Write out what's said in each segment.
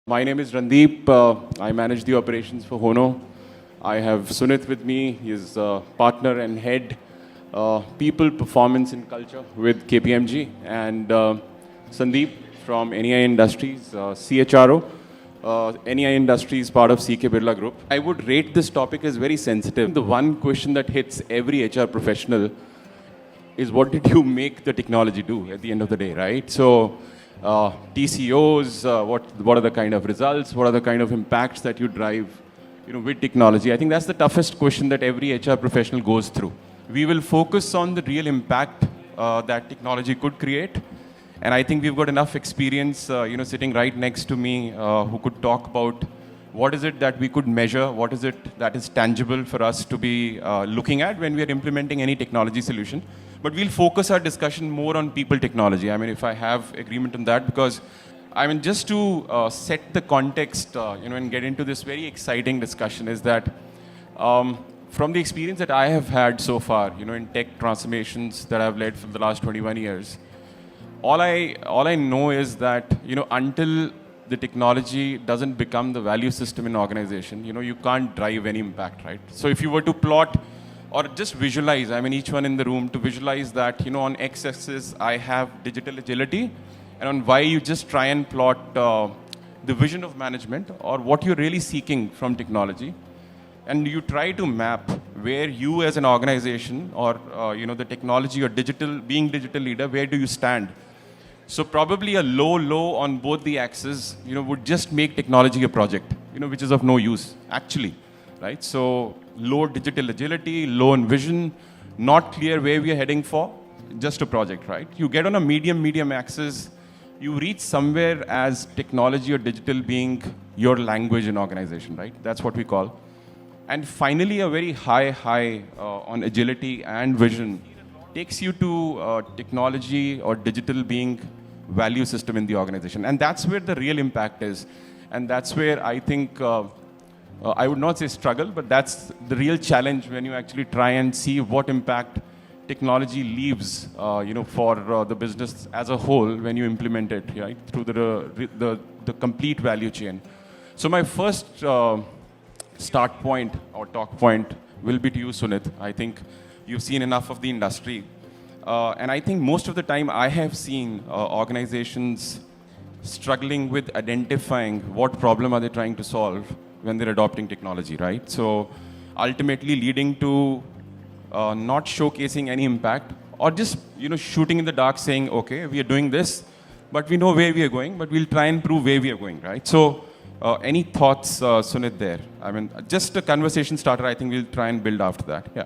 My name is Randeep. I manage the operations for HONO. I have Sunit with me. He is partner and head people, performance and culture with KPMG. And Sandeep from NEI Industries, CHRO. NEI Industries part of CK Birla Group. I would rate this topic as very sensitive. The one question that hits every HR professional is what did you make the technology do at the end of the day, right? So TCOs, what are the kind of results, what are the kind of impacts that you drive, with technology? I think that's the toughest question that every HR professional goes through. We will focus on the real impact that technology could create. And I think we've got enough experience, sitting right next to me who could talk about what is it that we could measure, what is it that is tangible for us to be looking at when we are implementing any technology solution. But we'll focus our discussion more on people technology. I mean, if I have agreement on that, because just to set the context, and get into this very exciting discussion is that from the experience that I have had so far, in tech transformations that I've led for the last 21 years, all I know is that, until the technology doesn't become the value system in an organization, you can't drive any impact, right? So if you were to plot or just visualize, each one in the room to visualize that, on x-axis I have digital agility, and on y you just try and plot the vision of management or what you're really seeking from technology. And you try to map where you as an organization or, the technology or being digital leader, where do you stand? So probably a low on both the axes, would just make technology a project, which is of no use, actually, right? So low digital agility, low in vision, not clear where we are heading for, just a project, right? You get on a medium axis, you reach somewhere as technology or digital being your language in organization, right? That's what we call. And finally, a very high on agility and vision takes you to technology or digital being value system in the organization. And that's where the real impact is. And that's where I think, I would not say struggle, but that's the real challenge when you actually try and see what impact technology leaves, for the business as a whole when you implement it, right, through the complete value chain. So my first start point or talk point will be to you, Sunit. I think you've seen enough of the industry. And I think most of the time I have seen organizations struggling with identifying what problem are they trying to solve when they're adopting technology, right? So ultimately leading to not showcasing any impact or just, shooting in the dark saying, okay, we are doing this, but we know where we are going, but we'll try and prove where we are going, right? So any thoughts, Sunit, there? Just a conversation starter. I think we'll try and build after that. Yeah.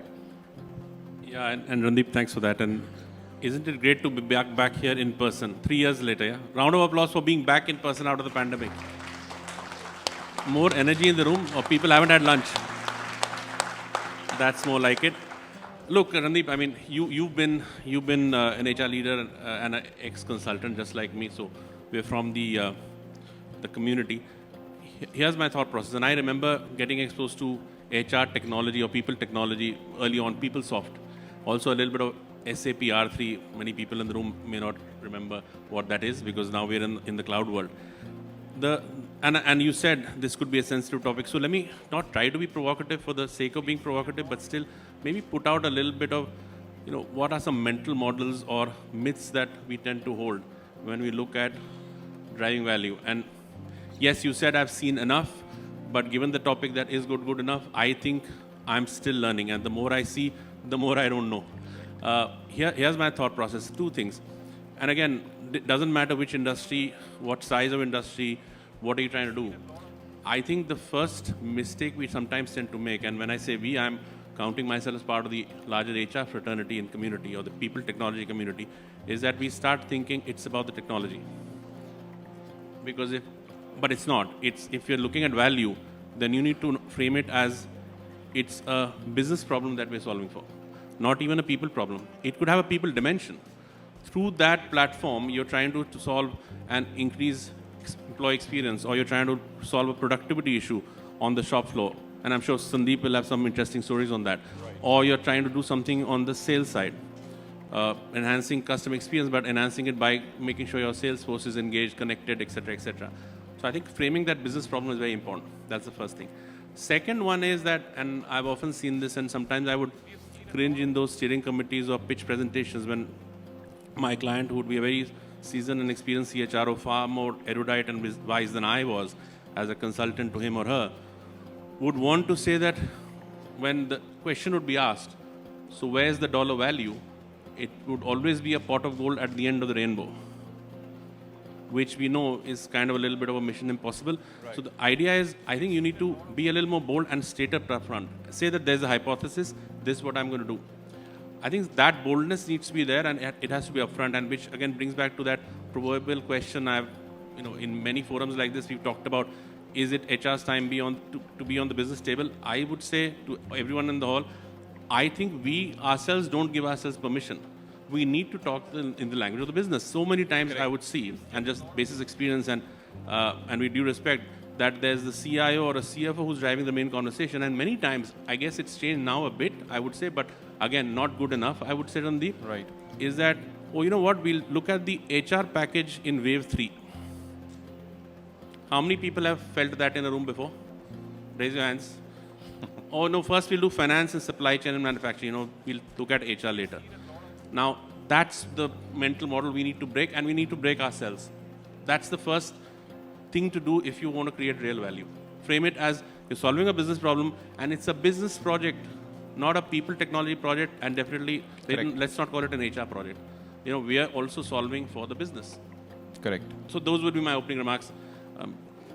Yeah, and Randeep, thanks for that. And isn't it great to be back here in person 3 years later? Yeah? Round of applause for being back in person out of the pandemic. More energy in the room, or people haven't had lunch. That's more like it. Look, Randeep, you've been an HR leader and an ex-consultant just like me, so we're from the community. Here's my thought process, and I remember getting exposed to HR technology or people technology early on, PeopleSoft. Also a little bit of SAP R3. Many people in the room may not remember what that is because now we're in the cloud world. And you said this could be a sensitive topic, so let me not try to be provocative for the sake of being provocative, but still maybe put out a little bit of, what are some mental models or myths that we tend to hold when we look at driving value. And yes, you said I've seen enough, but given the topic that is good enough, I think I'm still learning. And the more I see, the more I don't know. Here's my thought process. Two things. And again, it doesn't matter which industry, what size of industry, what are you trying to do. I think the first mistake we sometimes tend to make, and when I say we, I'm counting myself as part of the larger HR fraternity and community or the people technology community, is that we start thinking it's about the technology. But it's not. If you're looking at value, then you need to frame it as it's a business problem that we're solving for, not even a people problem. It could have a people dimension. Through that platform, you're trying to solve and increase employee experience, or you're trying to solve a productivity issue on the shop floor. And I'm sure Sandeep will have some interesting stories on that. Right. Or you're trying to do something on the sales side, enhancing customer experience, but enhancing it by making sure your sales force is engaged, connected, etc., etc. So I think framing that business problem is very important. That's the first thing. Second one is that, and I've often seen this, and sometimes I would cringe in those steering committees or pitch presentations when my client, who would be a very seasoned and experienced CHRO, far more erudite and wise than I was as a consultant to him or her, would want to say that when the question would be asked, so where's the dollar value? It would always be a pot of gold at the end of the rainbow, which we know is kind of a little bit of a mission impossible. Right. So the idea is, I think you need to be a little more bold and state up front. Say that there's a hypothesis, this is what I'm going to do. I think that boldness needs to be there, and it has to be upfront, and which again brings back to that proverbial question in many forums like this, we've talked about, is it HR's time to be on the business table? I would say to everyone in the hall, I think we ourselves don't give ourselves permission. We need to talk in the language of the business. So many times I would see, and just basis experience and with due respect, that there's the CIO or a CFO who's driving the main conversation, and many times, I guess it's changed now a bit, I would say, but again, not good enough, I would say, Randeep. Right. Is that, oh, you know what, we'll look at the HR package in wave 3. How many people have felt that in a room before? Raise your hands. Oh no, first we'll do finance and supply chain and manufacturing, we'll look at HR later. Now, that's the mental model we need to break, and we need to break ourselves. That's the first thing to do if you want to create real value. Frame it as you're solving a business problem, and it's a business project, not a people technology project, and definitely, let's not call it an HR project. We are also solving for the business. Correct. So those would be my opening remarks.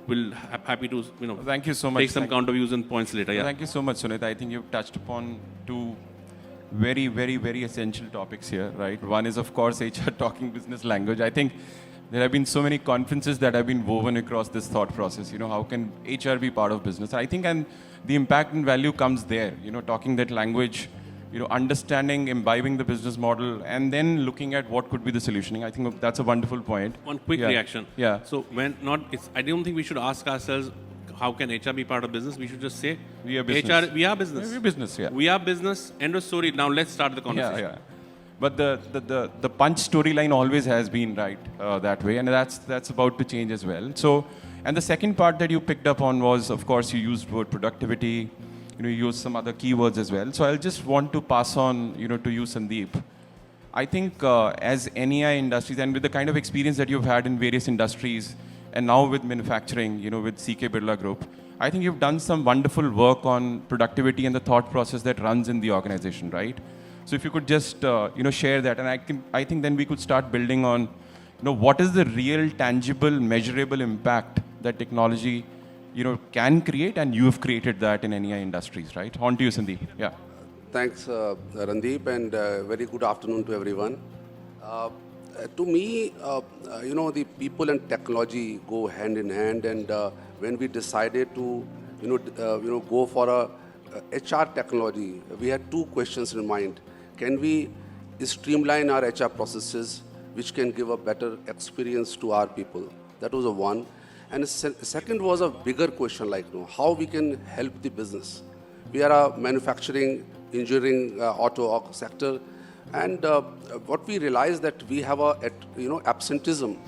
We'll happy to, thank you so much. Take some counter views and points later. Yeah. Thank you so much, Sunit. I think you've touched upon two very, very, very essential topics here, right? One is, of course, HR talking business language. I think there have been so many conferences that have been woven across this thought process. How can HR be part of business? I think, and the impact and value comes there, talking that language, understanding, imbibing the business model, and then looking at what could be the solutioning. I think that's a wonderful point. One quick reaction. Yeah. So I don't think we should ask ourselves, how can HR be part of business? We should just say, we are business. We are business. We are business, yeah. We are business. End of story. Now let's start the conversation. Yeah. But the punch storyline always has been right that way, and that's about to change as well. So, and the second part that you picked up on was, of course, you used word productivity. You used some other keywords as well. So I'll just want to pass on, to you, Sandeep. I think as NEI Industries, and with the kind of experience that you've had in various industries, and now with manufacturing, with CK Birla Group, I think you've done some wonderful work on productivity and the thought process that runs in the organization, right? So if you could just, share that, and I think then we could start building on, what is the real, tangible, measurable impact that technology, can create, and you have created that in NEI Industries, right? On to you, Sandeep. Yeah. Thanks, Randeep, and very good afternoon to everyone. To me, the people and technology go hand in hand, and when we decided to, go for a HR technology, we had two questions in mind. Can we streamline our HR processes, which can give a better experience to our people? That was one. And the second was a bigger question, like how we can help the business. We are a manufacturing, engineering, auto sector, and what we realized that we have absenteeism,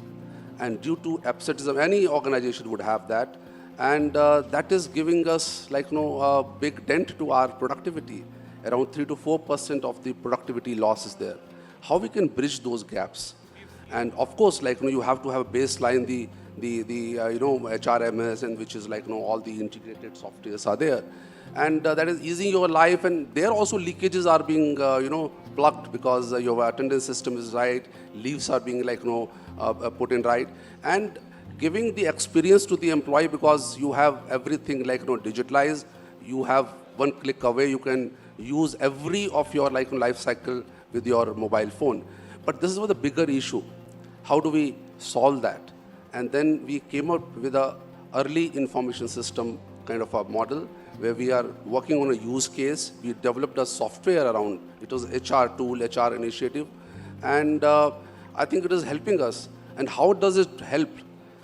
and due to absenteeism, any organization would have that, and that is giving us a big dent to our productivity. Around 3 to 4% of the productivity loss is there. How we can bridge those gaps? And of course, you have to have a baseline, the HRMS, and which is all the integrated softwares are there, and that is easing your life. And there also leakages are being plugged because your attendance system is right, leaves are being put in right, and giving the experience to the employee, because you have everything digitalized. You have one click away, you can use every of your life cycle with your mobile phone. But this is the bigger issue. How do we solve that? And then we came up with a early information system kind of a model where we are working on a use case. We developed a software around, it was HR tool, HR initiative, and I think it is helping us. And how does it help?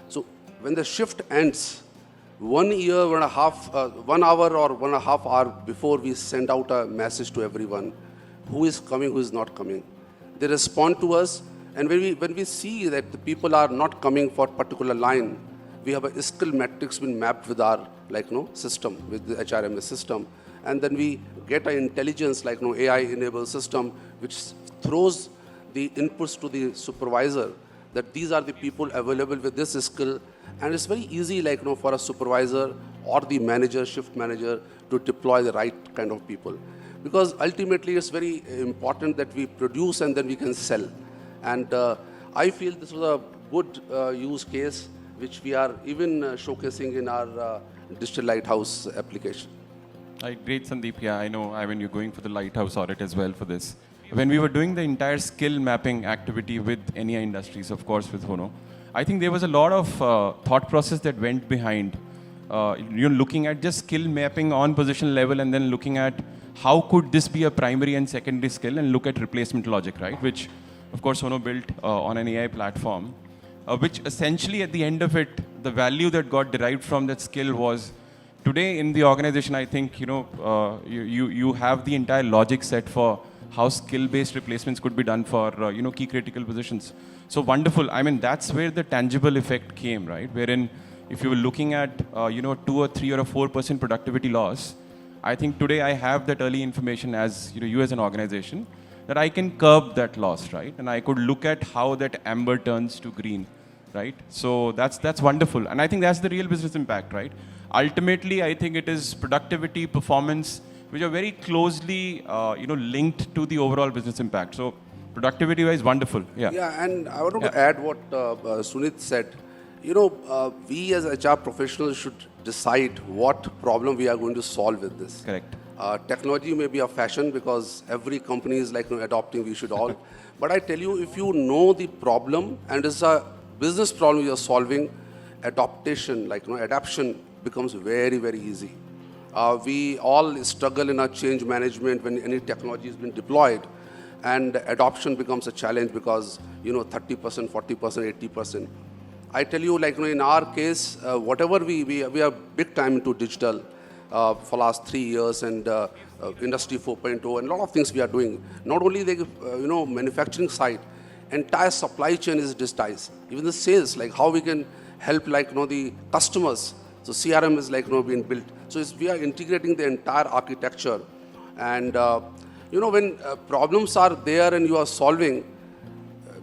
So when the shift ends, 1 year, 1 hour or 1.5 hours before we send out a message to everyone, who is coming, who is not coming. They respond to us. And when we see that the people are not coming for a particular line, we have a skill matrix been mapped with our system, with the HRMS system, and then we get an intelligence AI-enabled system which throws the inputs to the supervisor that these are the people available with this skill, and it's very easy for a supervisor or the manager, shift manager, to deploy the right kind of people. Because ultimately it's very important that we produce and then we can sell. And I feel this was a good use case which we are even showcasing in our digital lighthouse application. Great, Sandeep. Yeah, I know. I mean, you're going for the lighthouse audit as well for this. When we were doing the entire skill mapping activity with NEI Industries, of course, with HONO, I think there was a lot of thought process that went behind looking at just skill mapping on position level and then looking at how could this be a primary and secondary skill and look at replacement logic, right? Which, of course, HONO built on an AI platform, which essentially at the end of it, the value that got derived from that skill was today in the organization, I think, you have the entire logic set for how skill-based replacements could be done for, key critical positions. So wonderful. I mean, that's where the tangible effect came, right? Wherein if you were looking at, 2 or 3 or a 4% productivity loss, I think today I have that early information as, you as an organization, that I can curb that loss, right? And I could look at how that amber turns to green, right? So that's wonderful. And I think that's the real business impact, right? Ultimately, I think it is productivity, performance, which are very closely, linked to the overall business impact. So productivity-wise, wonderful. Yeah. Yeah, and I wanted to add what Sunit said. We as HR professionals should decide what problem we are going to solve with this. Correct. Technology may be a fashion because every company is adopting, we should all. But I tell you, if you know the problem and it's a business problem you are solving, adaptation, adaptation becomes very, very easy. We all struggle in our change management when any technology has been deployed, and adoption becomes a challenge because 30%, 40%, 80%. I tell you, in our case, whatever we are big time into digital for last 3 years, and industry 4.0 and a lot of things we are doing. Not only the manufacturing side, entire supply chain is digitized. Even the sales, how we can help the customers. So CRM is being built. So we are integrating the entire architecture, and when problems are there and you are solving,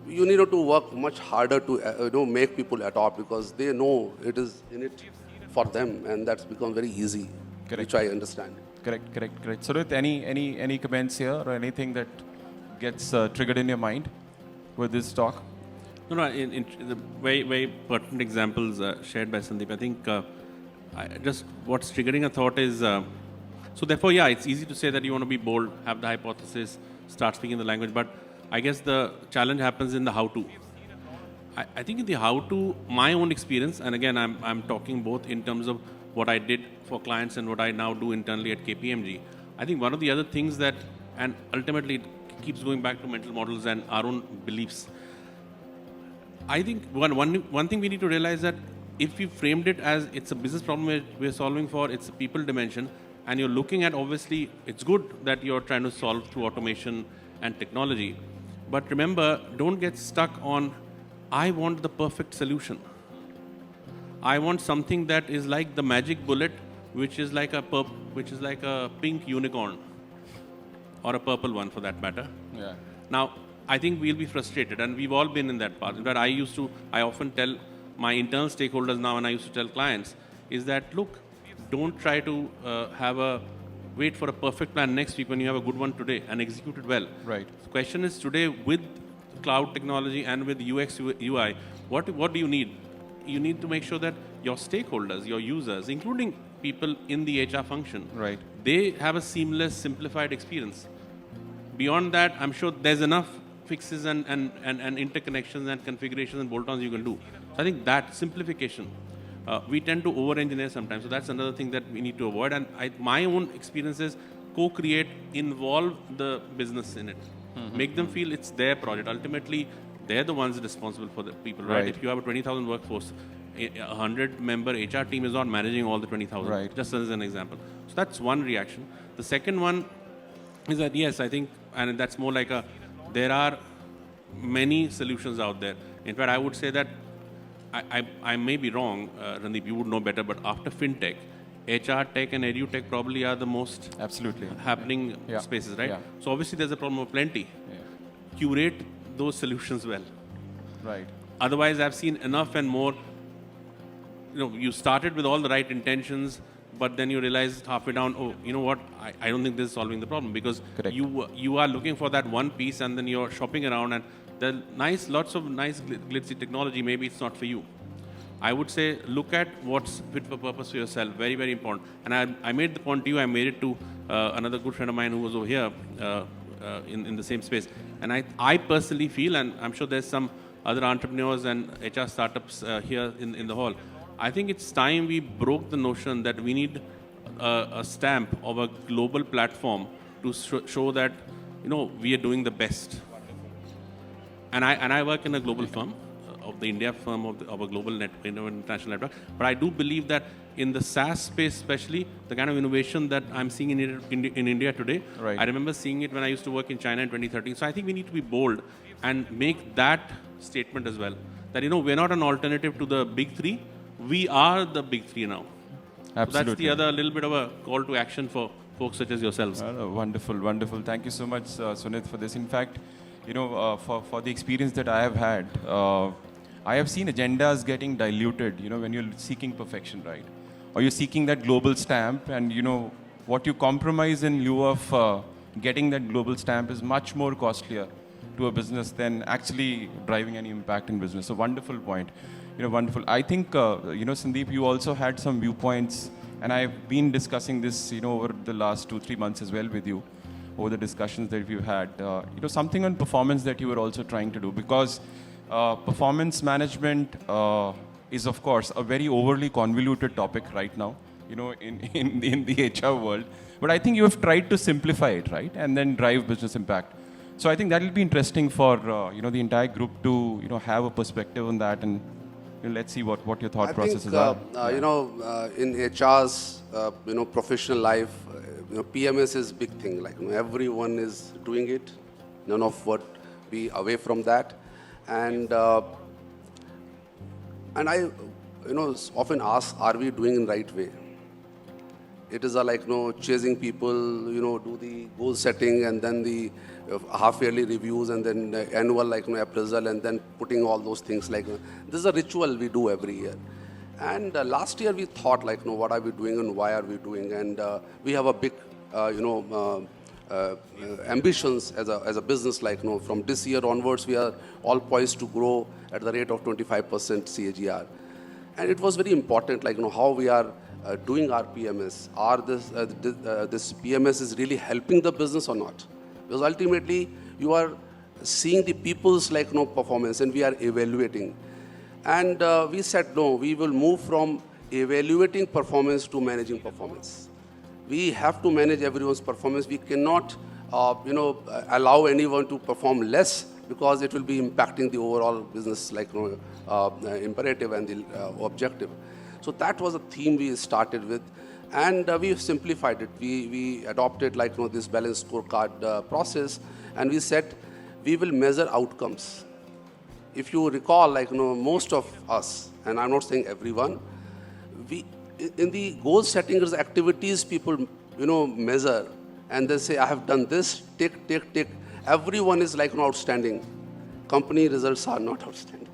you need to work much harder to make people adopt because they know it is in it for them, and that's become very easy. Correct. Which I understand. Correct. So, any comments here or anything that gets triggered in your mind with this talk? No, in the very, very pertinent examples shared by Sandeep. I think just what's triggering a thought is, so therefore, yeah, it's easy to say that you want to be bold, have the hypothesis, start speaking the language, but I guess the challenge happens in the how-to. I think in the how-to, my own experience, and again, I'm talking both in terms of what I did for clients and what I now do internally at KPMG. I think one of the other things that, and ultimately it keeps going back to mental models and our own beliefs. I think one thing we need to realize that if we framed it as it's a business problem we're solving for, it's a people dimension, and you're looking at, obviously, it's good that you're trying to solve through automation and technology. But remember, don't get stuck on, I want the perfect solution. I want something that is like the magic bullet, which is like a pink unicorn, or a purple one for that matter. Yeah. Now, I think we'll be frustrated, and we've all been in that path. In fact, I often tell my internal stakeholders now, and I used to tell clients, is that, look, don't try to wait for a perfect plan next week when you have a good one today and execute it well. Right. The question is today, with cloud technology and with UX, UI, what do you need? You need to make sure that your stakeholders, your users, including people in the HR function, right, they have a seamless, simplified experience. Beyond that, I'm sure there's enough fixes and interconnections and configurations and bolt-ons you can do. So I think that simplification, we tend to over-engineer sometimes. So that's another thing that we need to avoid. And my own experience is co-create, involve the business in it. Mm-hmm. Make them feel it's their project. Ultimately, they're the ones responsible for the people, right? If you have a 20,000 workforce, a 100-member HR team is not managing all the 20,000, right, just as an example. So that's one reaction. The second one is that, yes, I think, and that's more like there are many solutions out there. In fact, I would say that I may be wrong, Randeep, you would know better, but after fintech, HR tech and edutech probably are the most Absolutely. happening Yeah. spaces, right? Yeah. So obviously there's a problem of plenty. Curate those solutions well. Right. Otherwise, I've seen enough and more. You started with all the right intentions, but then you realize halfway down, oh, you know what? I don't think this is solving the problem, because Correct. you are looking for that one piece, and then you're shopping around, and there are lots of nice glitzy technology. Maybe it's not for you. I would say look at what's fit for purpose for yourself. Very, very important. And I made the point to you. I made it to another good friend of mine who was over here in the same space. And I personally feel, and I'm sure there's some other entrepreneurs and HR startups here in the hall, I think it's time we broke the notion that we need a stamp of a global platform to show that we are doing the best. And I work in a global firm, of the India firm of a global international network. But I do believe that in the SaaS space, especially the kind of innovation that I'm seeing in India today, Right. I remember seeing it when I used to work in China in 2013. So I think we need to be bold and make that statement as well. That we're not an alternative to the big three. We are the big three now. So that's Absolutely. the other little bit of a call to action for folks such as yourselves. Wonderful, wonderful. Thank you so much, Sunit, for this. In fact, for the experience that I have had, I have seen agendas getting diluted, when you're seeking perfection, right? Or you're seeking that global stamp, and, what you compromise in lieu of getting that global stamp is much more costlier to a business than actually driving any impact in business. So wonderful point. Wonderful. I think, Sandeep, you also had some viewpoints, and I've been discussing this, over the last 2-3 months as well with you, over the discussions that we've had. Something on performance that you were also trying to do, because performance management is, of course, a very overly convoluted topic right now, in the HR world. But I think you have tried to simplify it, right, and then drive business impact. So I think that will be interesting for the entire group to have a perspective on that, and let's see what your thought processes are. In HR's professional life, PMS is big thing. Like everyone is doing it. None of what be away from that, and I often ask, are we doing in right way? It is chasing people, do the goal setting, and then the half-yearly reviews, and then annual appraisal, and then putting all those things this is a ritual we do every year. And last year we thought what are we doing and why are we doing? And we have a big ambitions as a business. From this year onwards, we are all poised to grow at the rate of 25% CAGR. And it was very important, how we are doing our PMS. Are this PMS is really helping the business or not? Because ultimately, you are seeing the people's performance, and we are evaluating. And we said, no, we will move from evaluating performance to managing performance. We have to manage everyone's performance. We cannot, allow anyone to perform less, because it will be impacting the overall business, imperative and the objective. So that was a theme we started with, and we simplified it. We adopted this balanced scorecard process, and we said we will measure outcomes. If you recall, most of us, and I'm not saying everyone, in the goal setting, there's activities people measure, and they say, I have done this, tick. Everyone is outstanding. Company results are not outstanding,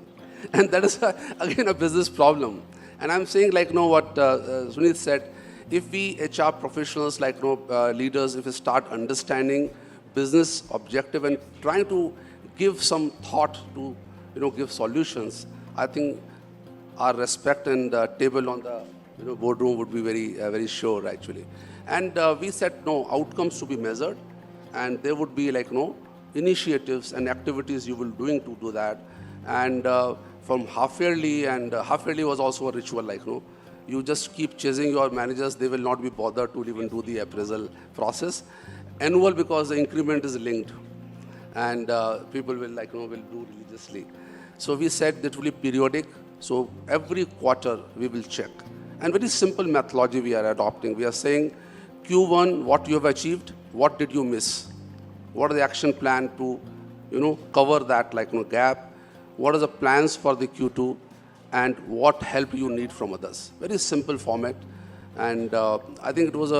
and that is again a business problem. And I'm saying what Sunit said, if we HR professionals leaders, if we start understanding business objective and trying to give some thought to give solutions, I think our respect and table on the boardroom would be very sure actually. And we said no outcomes to be measured, and there would be initiatives and activities you will doing to do that. And from half-yearly, and half-yearly was also a ritual, you just keep chasing your managers, they will not be bothered to even do the appraisal process. Annual, because the increment is linked, and people will will do religiously. So we said that will be periodic, so every quarter we will check. And very simple methodology we are adopting. We are saying, Q1, what you have achieved, what did you miss? What are the action plan to cover that gap? What are the plans for the Q2? and what help you need from others. Very simple format. And I think it was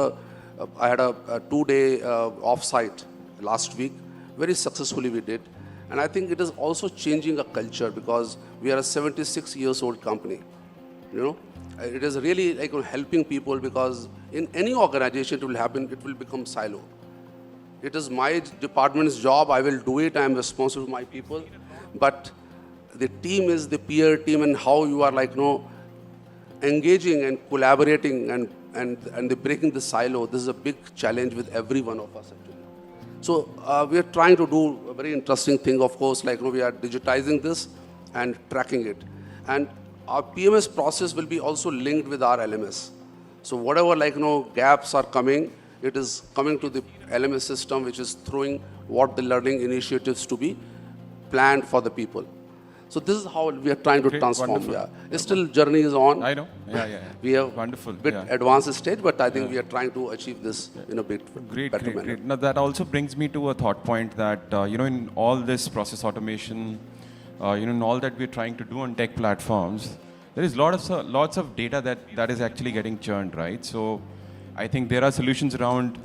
I had a 2-day off-site last week. Very successfully we did. And I think it is also changing a culture because we are a 76 years old company. You know, it is really like helping people because in any organization it will happen, it will become silo. It is my department's job, I will do it, I am responsible for my people. But the team is the peer team and how you are like, engaging and collaborating and the breaking the silo. This is a big challenge with every one of us actually. So we are trying to do a very interesting thing, of course, like we are digitizing this and tracking it. And our PMS process will be also linked with our LMS. So whatever gaps are coming, it is coming to the LMS system, which is throwing what the learning initiatives to be planned for the people. So this is how we are trying to transform. Wonderful. Yeah, still journey is on. I know. Yeah. We have Wonderful. bit advanced stage, but I think we are trying to achieve this in a bit better manner. Great. Now that also brings me to a thought point that in all this process automation, in all that we're trying to do on tech platforms, there is lots of data that is actually getting churned, right? So I think there are solutions around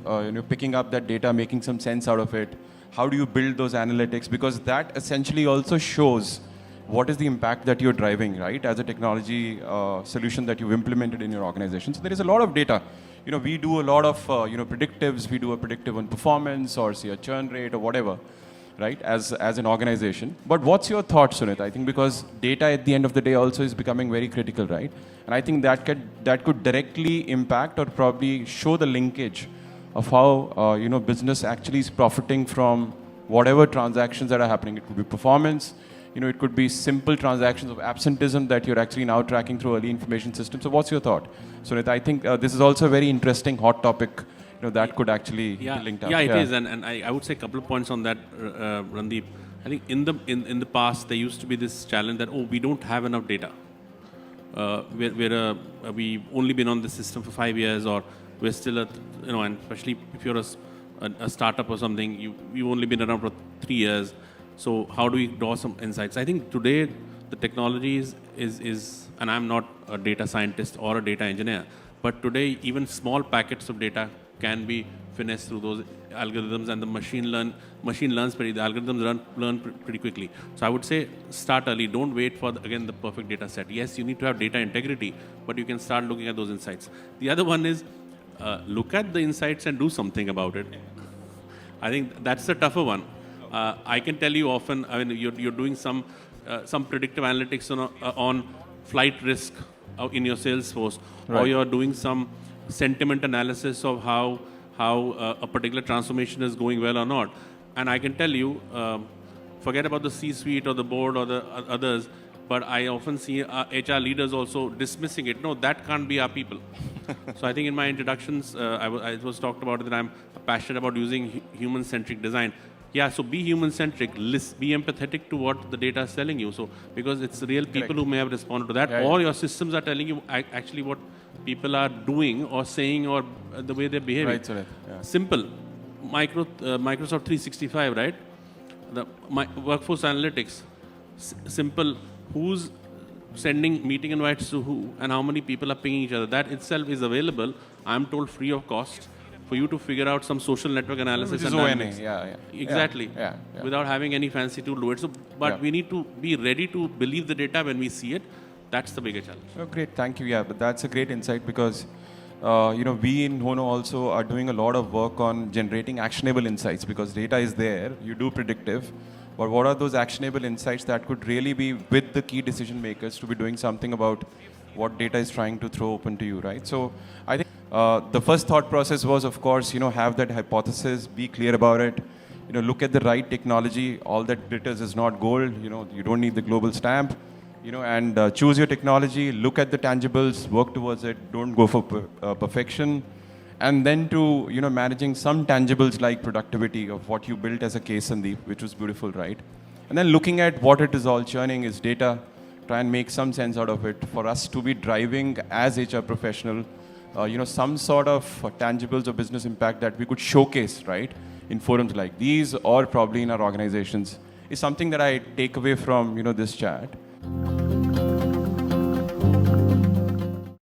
picking up that data, making some sense out of it. How do you build those analytics? Because that essentially also shows what is the impact that you're driving, right, as a technology solution that you've implemented in your organization. So there is a lot of data. We do a lot of predictives. We do a predictive on performance or say a churn rate or whatever, right, as an organization. But what's your thought, Sunit? I think because data at the end of the day also is becoming very critical, right? And I think that could directly impact or probably show the linkage of how business actually is profiting from whatever transactions that are happening. It could be performance. It could be simple transactions of absenteeism that you're actually now tracking through early information system. So what's your thought? Sunit, I think this is also a very interesting hot topic that could actually be linked up. Yeah, it is. And I would say a couple of points on that, Randeep. I think in the past, there used to be this challenge that, we don't have enough data. We've only been on the system for 5 years, or we're still and especially if you're a startup or something, you've only been around for 3 years. So how do we draw some insights? I think today the technology is, and I'm not a data scientist or a data engineer, but today even small packets of data can be finessed through those algorithms, and the machine learns the algorithms learn pretty quickly. So I would say start early. Don't wait for the perfect data set. Yes, you need to have data integrity, but you can start looking at those insights. The other one is look at the insights and do something about it. I think that's the tougher one. I can tell you often, you're doing some predictive analytics on flight risk in your sales force, right, or you're doing some sentiment analysis of how a particular transformation is going well or not. And I can tell you, forget about the C-suite or the board or the others, but I often see HR leaders also dismissing it. No, that can't be our people. So I think in my introductions, I was talked about that I'm passionate about using human-centric design. Yeah, so be human-centric, be empathetic to what the data is telling you. So, because it's real people who may have responded to that, or your systems are telling you actually what people are doing or saying or the way they're behaving. Right, sorry. Yeah. Simple. Microsoft 365, right? Workforce analytics. Simple. Who's sending meeting invites to who and how many people are pinging each other. That itself is available, I'm told, free of cost, for you to figure out some social network analysis. Which is ONA, Exactly. Yeah. Without having any fancy tool to do it. So, but we need to be ready to believe the data when we see it. That's the bigger challenge. Oh, great, thank you. Yeah, but that's a great insight because, we in HONO also are doing a lot of work on generating actionable insights because data is there, you do predictive, but what are those actionable insights that could really be with the key decision makers to be doing something about what data is trying to throw open to you, right? So I think the first thought process was, of course, have that hypothesis, be clear about it, look at the right technology. All that glitters is not gold. You don't need the global stamp, and choose your technology, look at the tangibles, work towards it, don't go for perfection. And then to, managing some tangibles like productivity of what you built as a case, Sandeep, which was beautiful, right? And then looking at what it is all churning is data, try and make some sense out of it for us to be driving as HR professional, some sort of tangibles or business impact that we could showcase, right, in forums like these or probably in our organizations is something that I take away from, this chat.